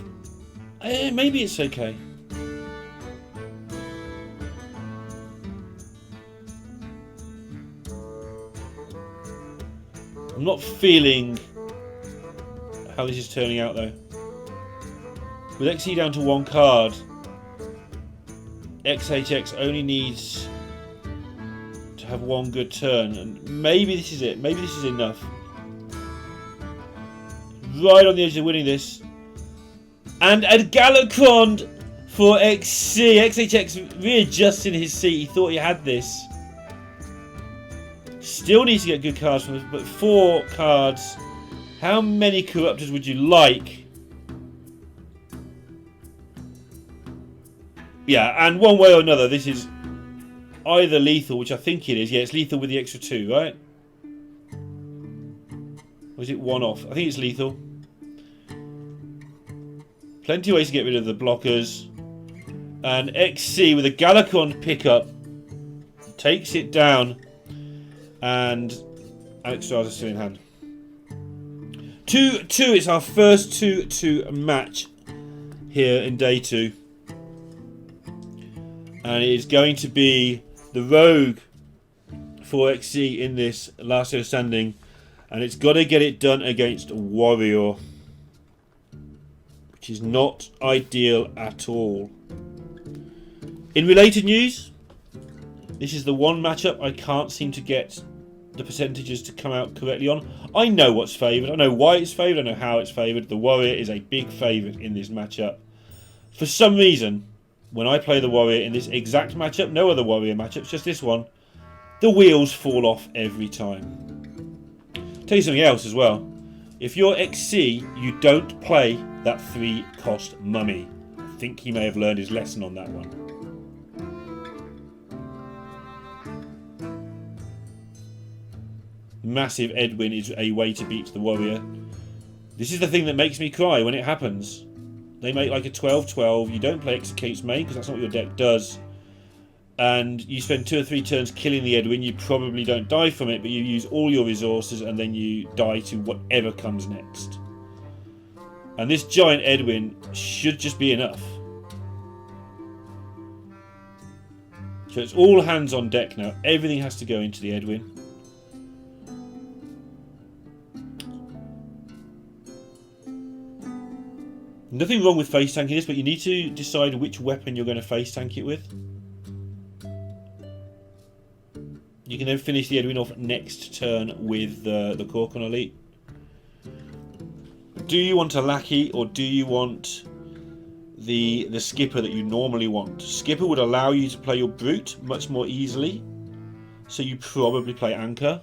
Maybe it's okay. I'm not feeling how this is turning out though. With XE down to 1 card, XHX only needs to have 1 good turn, and maybe this is it. Maybe this is enough. right on the edge of winning this. And a Galakrond for XC. XHX readjusting his seat. He thought he had this. Still needs to get good cards from us, but 4 cards. How many Corruptors would you like? Yeah, and one way or another, this is either lethal, which I think it is. Yeah, it's lethal with the extra 2, right? Or is it 1 off? I think it's lethal. Plenty of ways to get rid of the blockers. And XC with a Galakrond pickup takes it down. And Alex Stars is still in hand. 2-2. It's our first 2-2 match here in day 2. And it is going to be the Rogue for XC in this last day of standing. And it's got to get it done against Warrior, which is not ideal at all. In related news, this is the one matchup I can't seem to get the percentages to come out correctly on. I know what's favoured. I know why it's favoured. I know how it's favoured. The Warrior is a big favourite in this matchup. For some reason, when I play the Warrior in this exact matchup, no other Warrior matchups, just this one, the wheels fall off every time. Tell you something else as well. If you're XC, you don't play that 3-cost mummy. I think he may have learned his lesson on that one. Massive Edwin is a way to beat the Warrior. This is the thing that makes me cry when it happens. They make like a 12-12. You don't play Execute's main because that's not what your deck does. And you spend 2 or 3 turns killing the Edwin. You probably don't die from it, but you use all your resources and then you die to whatever comes next. And this giant Edwin should just be enough. So it's all hands on deck now. Everything has to go into the Edwin. Nothing wrong with face tanking this, but you need to decide which weapon you're going to face tank it with. You can then finish the Edwin off next turn with the Korkon Elite. Do you want a Lackey or do you want the Skipper that you normally want? Skipper would allow you to play your Brute much more easily, so you probably play Anchor.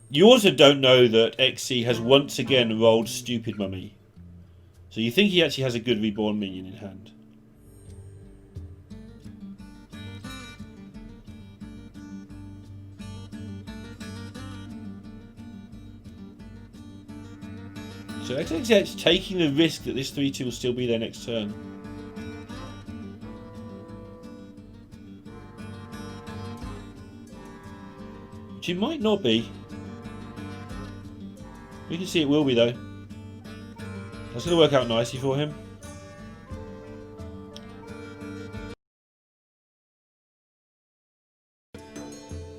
You also don't know that XC has once again rolled Stupid Mummy, so you think he actually has a good Reborn minion in hand. So XXX taking the risk that this 3-2 will still be there next turn. Which it might not be. We can see it will be though. That's going to work out nicely for him.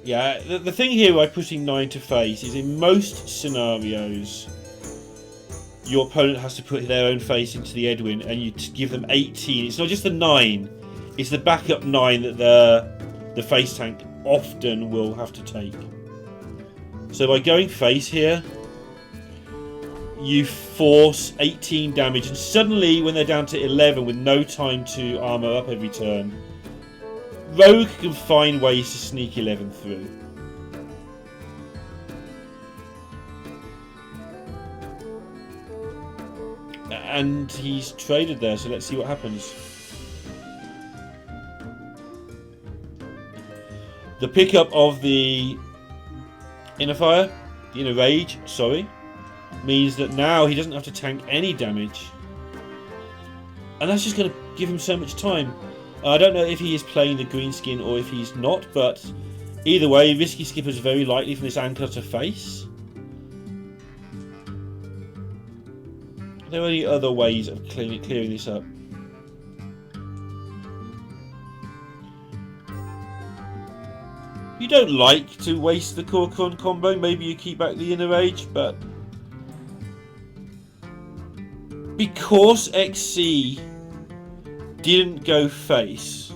Yeah, the thing here by pushing 9 to face is in most scenarios your opponent has to put their own face into the Edwin and you give them 18. It's not just the 9, it's the backup 9 that the face tank often will have to take. So by going face here, you force 18 damage, and suddenly when they're down to 11 with no time to armor up every turn, Rogue can find ways to sneak 11 through. And he's traded there, so let's see what happens. The pickup of the Inner Fire, the Inner Rage, sorry, means that now he doesn't have to tank any damage. And that's just going to give him so much time. I don't know if he is playing the green skin or if he's not, but either way, Risky Skipper is very likely from this Anchor to face. Are there any other ways of clearing this up? You don't like to waste the Korkon combo, maybe you keep back the Inner Rage, but because XC didn't go face,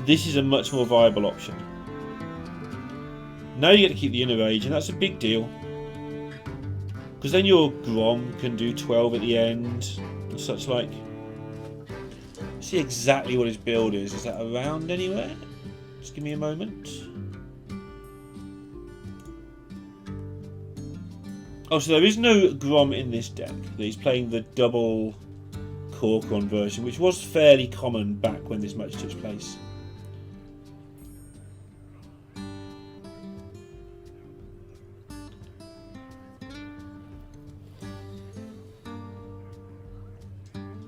this is a much more viable option. Now you get to keep the inner rage, and that's a big deal. Because then your Grom can do 12 at the end, and such like. See exactly what his build is. Is that around anywhere? Just give me a moment. Oh, so there is no Grom in this deck. He's playing the double Corcoran version, which was fairly common back when this match took place.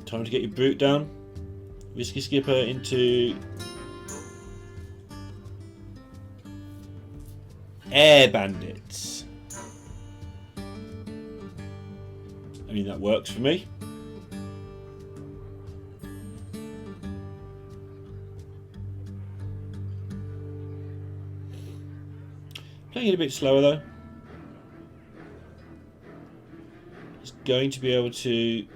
Time to get your Brute down. Risky Skipper into Air Bandits. I mean, that works for me. Playing it a bit slower though. He's going to be able to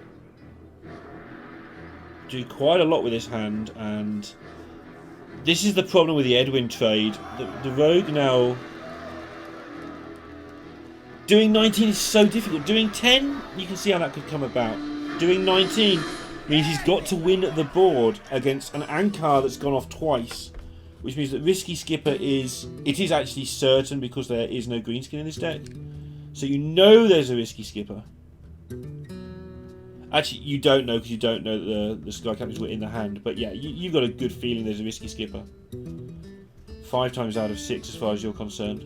do quite a lot with his hand, and this is the problem with the Edwin trade. The Rogue now doing 19 is so difficult. Doing 10, you can see how that could come about. Doing 19 means he's got to win the board against an Ankar that's gone off twice, which means that Risky Skipper is actually certain because there is no greenskin in this deck. So you know there's a Risky Skipper. Actually, you don't know because you don't know that the Sky Captains were in the hand. But yeah, you've got a good feeling there's a Risky Skipper. 5 times out of 6 as far as you're concerned.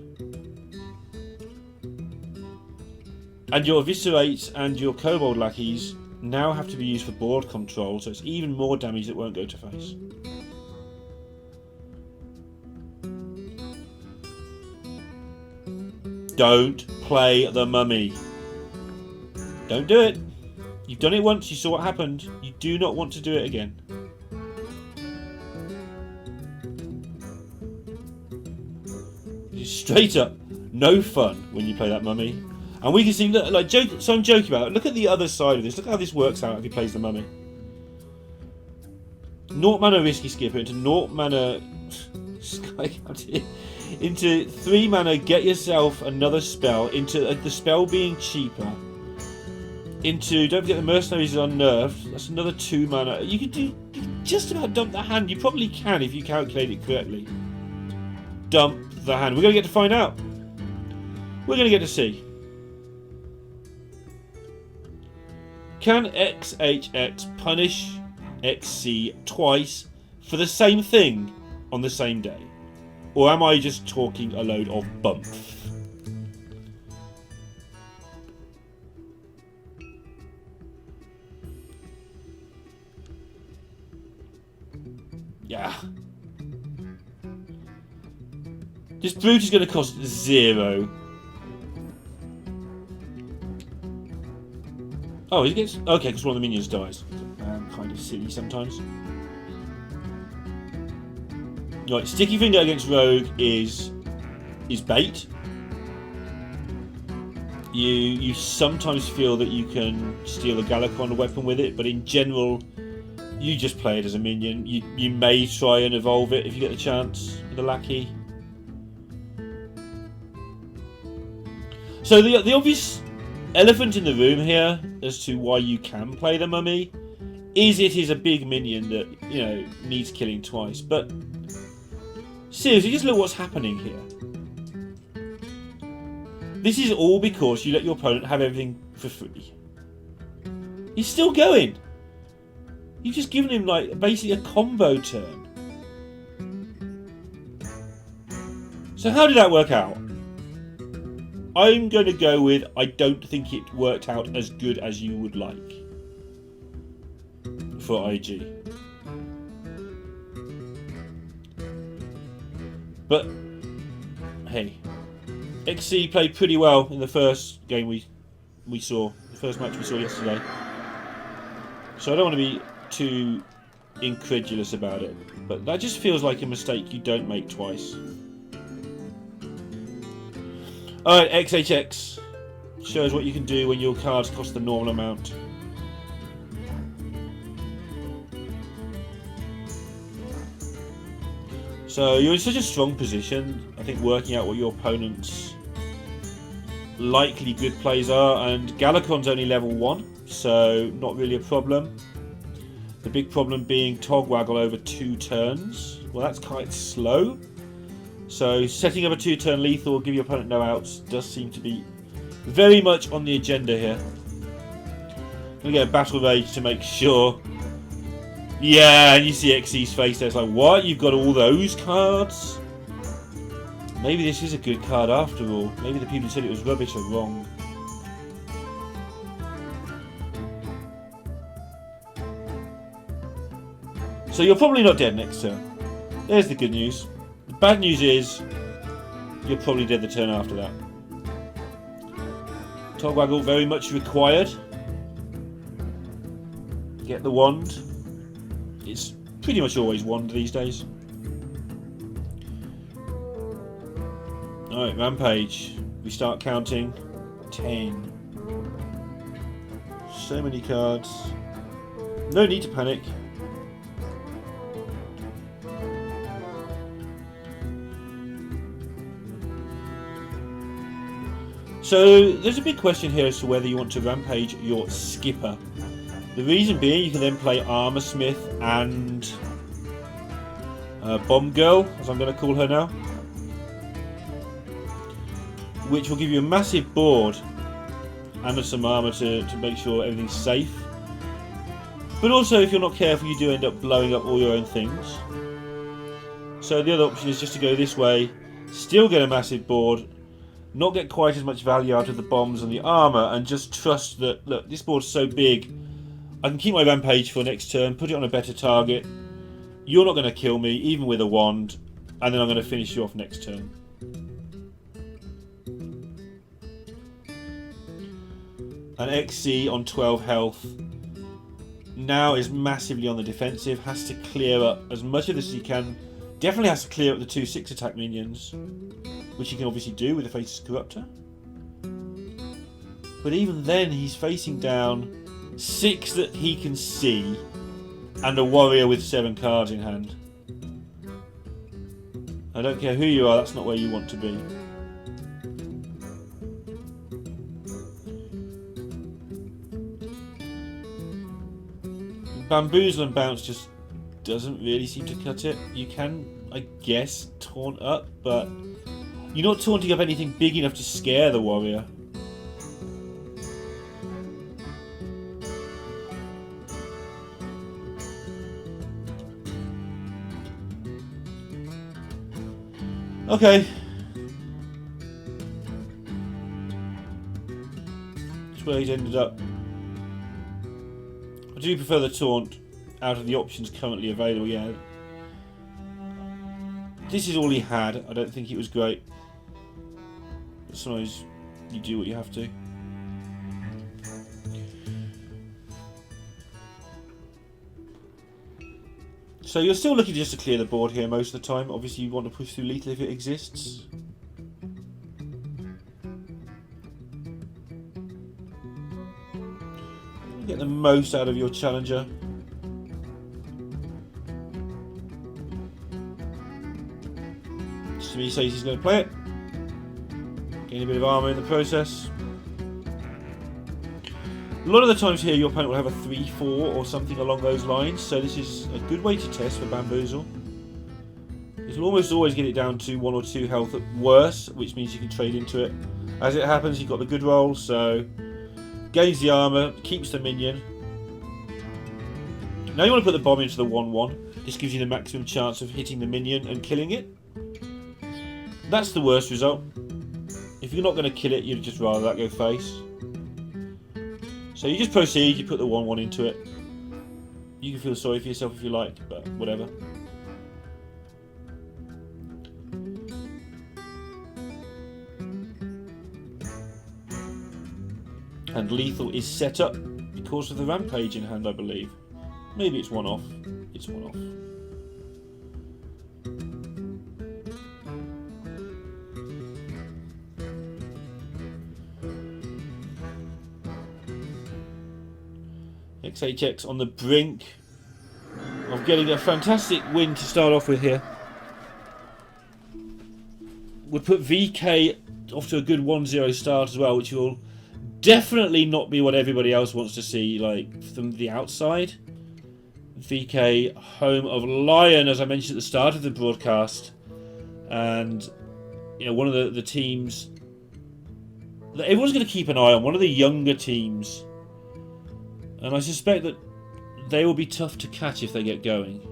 And your Eviscerates and your Kobold Lackeys now have to be used for board control, so it's even more damage that won't go to face. Don't play the mummy. Don't do it. You've done it once, you saw what happened. You do not want to do it again. Just straight up, no fun when you play that mummy. And we can see, look, like, so I'm joking about it. Look at the other side of this. Look how this works out if he plays the mummy. 0 mana Risky Skipper into 0 mana Sky Captain. Into 3 mana, get yourself another spell. Into the spell being cheaper. Into, don't forget the Mercenaries is unnerved. That's another 2 mana. You can just about dump the hand. You probably can if you calculate it correctly. Dump the hand. We're going to get to find out. We're going to get to see. Can XHX punish XC twice for the same thing on the same day? Or am I just talking a load of bump? Yeah. This Brute is going to cost 0. Oh, he gets... Okay, because one of the minions dies. Kind of silly sometimes. Right, Sticky Finger against Rogue is bait. You sometimes feel that you can steal a Galacon weapon with it, but in general, you just play it as a minion. You may try and evolve it if you get the chance with a Lackey. So the obvious elephant in the room here as to why you can play the mummy is it is a big minion that, you know, needs killing twice. But seriously, just look what's happening here. This is all because you let your opponent have everything for free. He's still going. You've just given him, like, basically a combo turn. So how did that work out? I'm going to go with, I don't think it worked out as good as you would like for IG. But, hey, XC played pretty well in the first game we saw, the first match we saw yesterday. So I don't want to be too incredulous about it, but that just feels like a mistake you don't make twice. Alright, XHX shows what you can do when your cards cost the normal amount. So you're in such a strong position. I think working out what your opponent's likely good plays are, and Galakon's only level 1, so not really a problem. The big problem being Togwaggle over 2 turns. Well, that's quite slow. So setting up a 2-turn lethal, give your opponent no outs, does seem to be very much on the agenda here. Gonna get a Battle Rage to make sure. Yeah, and you see XC's face there. It's like, what? You've got all those cards? Maybe this is a good card after all. Maybe the people who said it was rubbish are wrong. So you're probably not dead next turn. There's the good news. The bad news is you're probably dead the turn after that. Togwaggle very much required. Get the wand. It's pretty much always wand these days. Alright, Rampage. We start counting. 10. So many cards. No need to panic. So there's a big question here as to whether you want to Rampage your Skipper. The reason being, you can then play Armor Smith and Bomb Girl, as I'm going to call her now, which will give you a massive board and some armor to make sure everything's safe. But also, if you're not careful, you do end up blowing up all your own things. So the other option is just to go this way, still get a massive board, not get quite as much value out of the bombs and the armor, and just trust that, look, this board's so big, I can keep my Rampage for next turn, put it on a better target, you're not going to kill me, even with a wand, and then I'm going to finish you off next turn. An XC on 12 health now is massively on the defensive, has to clear up as much of this as he can, definitely has to clear up the 2 6 attack minions, which he can obviously do with the Faceless Corruptor. But even then, he's facing down 6 that he can see, and a warrior with 7 cards in hand. I don't care who you are, that's not where you want to be. Bamboozle and Bounce just doesn't really seem to cut it. You can, I guess, taunt up, but you're not taunting up anything big enough to scare the warrior. Okay. That's where he's ended up. I do prefer the taunt out of the options currently available, yeah. This is all he had. I don't think it was great. But sometimes you do what you have to. So you're still looking just to clear the board here most of the time. Obviously you want to push through lethal if it exists. Get the most out of your challenger. To me says he's going to play it. Gain a bit of armour in the process. A lot of the times here your opponent will have a 3-4 or something along those lines, so this is a good way to test for Bamboozle. You'll almost always get it down to 1 or 2 health at worst, which means you can trade into it. As it happens, you've got the good roll, so gains the armour, keeps the minion. Now you want to put the bomb into the 1-1. This gives you the maximum chance of hitting the minion and killing it. That's the worst result. If you're not going to kill it, you'd just rather that go face. So you just proceed, you put the 1-1 into it. You can feel sorry for yourself if you like, but whatever. And lethal is set up because of the Rampage in hand, I believe. Maybe it's one off. It's one off. XHX on the brink of getting a fantastic win to start off with here. would put VK off to a good 1-0 start as well, which will definitely not be what everybody else wants to see, like, from the outside. VK, home of Lion, as I mentioned at the start of the broadcast. And, you know, one of the teams that everyone's going to keep an eye on, one of the younger teams. And I suspect that they will be tough to catch if they get going.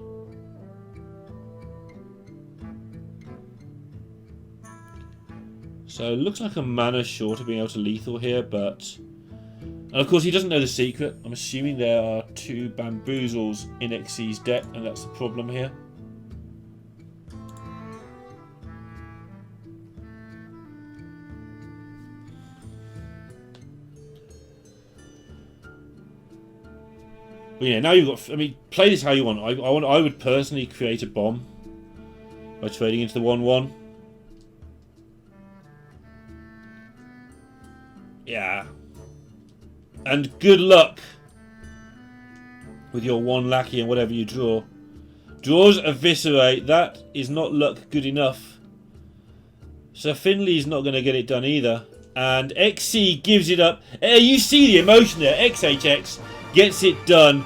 So it looks like a mana short of being able to lethal here, but... And of course he doesn't know the secret. I'm assuming there are 2 bamboozles in XC's deck, and that's the problem here. But yeah, now you've got... I mean, play this how you want. I would personally create a bomb by trading into the 1-1. Yeah. And good luck with your 1 lackey and whatever you draw. Draws Eviscerate. That is not luck good enough. So Finley's not going to get it done either. And XC gives it up. You see the emotion there. XHX gets it done